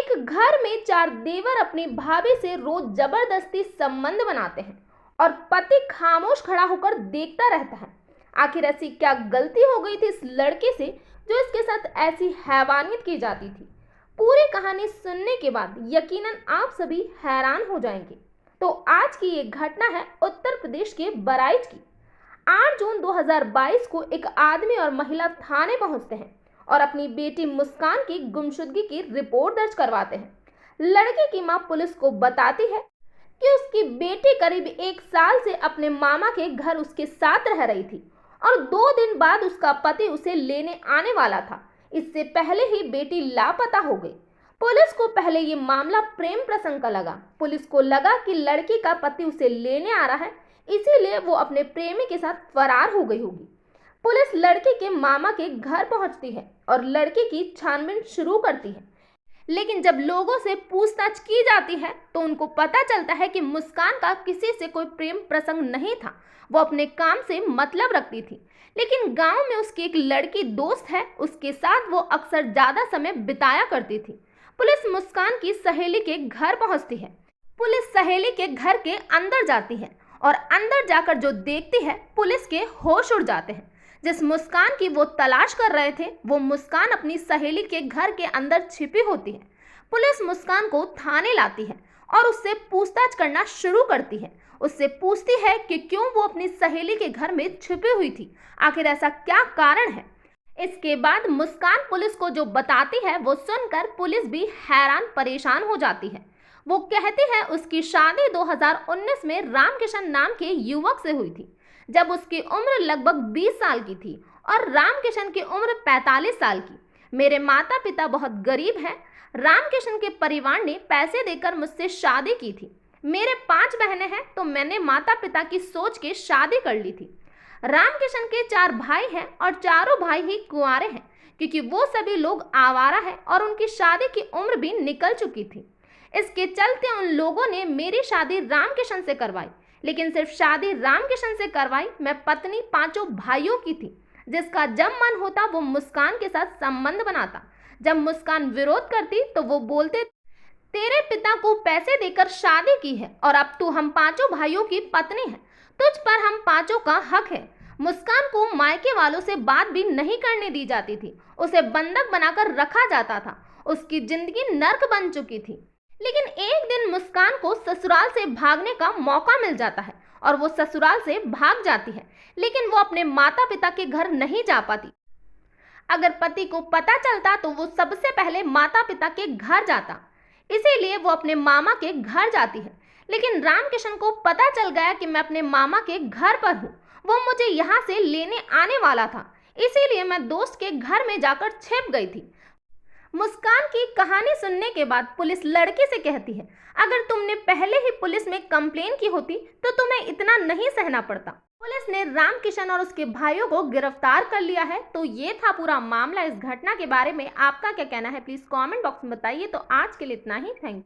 एक घर में चार देवर अपनी भाभी से रोज जबरदस्ती संबंध बनाते हैं और पति खामोश खड़ा होकर देखता रहता है। आखिर ऐसी क्या गलती हो गई थी इस लड़के से जो इसके साथ ऐसी हैवानियत की जाती थी? पूरी कहानी सुनने के बाद यकीनन आप सभी हैरान हो जाएंगे। तो आज की ये घटना है उत्तर प्रदेश के बहराइच की। 8 जून 2022 को एक आदमी और महिला थाने पहुंचते हैं और अपनी बेटी मुस्कान की गुमशुदगी की रिपोर्ट दर्ज करवाते हैं। लड़के की मां पुलिस को बताती है कि उसकी बेटी करीब 1 साल से अपने मामा के घर उसके साथ रह रही थी और 2 दिन बाद उसका पति उसे लेने आने वाला था। इससे पहले ही बेटी लापता हो गई। पुलिस को पहले ये मामला प्रेम प्रसंग का लगा। पुलिस को लगा कि लड़की का पति उसे लेने आ रहा है, इसीलिए वो अपने प्रेमी के साथ फरार हो गई होगी। पुलिस लड़के के मामा के घर पहुंचती है और लड़के की छानबीन शुरू करती है, लेकिन जब लोगों से पूछताछ की जाती है तो उनको पता चलता है कि मुस्कान का किसी से कोई प्रेम प्रसंग नहीं था। वो अपने काम से मतलब रखती थी, लेकिन गांव में उसकी एक लड़की दोस्त है, उसके साथ वो अक्सर ज्यादा समय बिताया करती थी। पुलिस मुस्कान की सहेली के घर पहुंचती है। पुलिस सहेली के घर के अंदर जाती है और अंदर जाकर जो देखती है, पुलिस के होश उड़ जाते हैं। जिस मुस्कान की वो तलाश कर रहे थे, वो मुस्कान अपनी सहेली के घर के अंदर छिपी होती है। पुलिस मुस्कान को थाने लाती है और उससे पूछताछ करना शुरू करती है। उससे पूछती है कि क्यों वो अपनी सहेली के घर में छिपी हुई थी, आखिर ऐसा क्या कारण है। इसके बाद मुस्कान पुलिस को जो बताती है वो सुनकर पुलिस भी हैरान परेशान हो जाती है। वो कहती है उसकी शादी 2019 में रामकिशन नाम के युवक से हुई थी, जब उसकी उम्र लगभग 20 साल की थी और रामकिशन की उम्र 45 साल की। मेरे माता पिता बहुत गरीब हैं। रामकिशन के परिवार ने पैसे देकर मुझसे शादी की थी। मेरे 5 बहनें हैं, तो मैंने माता पिता की सोच के शादी कर ली थी। रामकिशन के 4 भाई हैं और चारों भाई ही कुंवारे हैं, क्योंकि वो सभी लोग आवारा हैं और उनकी शादी की उम्र भी निकल चुकी थी। इसके चलते उन लोगों ने मेरी शादी रामकिशन से करवाई, लेकिन सिर्फ शादी रामकिशन से करवाई। मैं पत्नी 5 भाइयों की थी, जिसका जब मन होता वो मुस्कान के साथ संबंध बनाता। जब मुस्कान विरोध करती तो वो बोलते, तेरे पिता को पैसे देकर शादी की है और अब तू हम 5 भाइयों की पत्नी है, तुझ पर हम 5 का हक है। मुस्कान को मायके वालों से बात भी नहीं करने दी जाती थी। उसे बंधक बनाकर रखा जाता था। उसकी जिंदगी नर्क बन चुकी थी। लेकिन एक दिन मुस्कान को ससुराल से भागने का मौका मिल जाता है और वो ससुराल से भाग जाती है, लेकिन वो अपने माता पिता के घर नहीं जा पाती। अगर पति को पता चलता तो वो सबसे पहले माता पिता के घर जाता, इसीलिए वो अपने मामा के घर जाती है। लेकिन रामकिशन को पता चल गया कि मैं अपने मामा के घर पर हूँ, वो मुझे यहाँ से लेने आने वाला था, इसीलिए मैं दोस्त के घर में जाकर छिप गई थी। मुस्कान की कहानी सुनने के बाद पुलिस लड़के से कहती है, अगर तुमने पहले ही पुलिस में कंप्लेन की होती तो तुम्हें इतना नहीं सहना पड़ता। पुलिस ने रामकिशन और उसके भाइयों को गिरफ्तार कर लिया है। तो ये था पूरा मामला। इस घटना के बारे में आपका क्या कहना है, प्लीज कमेंट बॉक्स में बताइए। तो आज के लिए इतना ही। Thank you.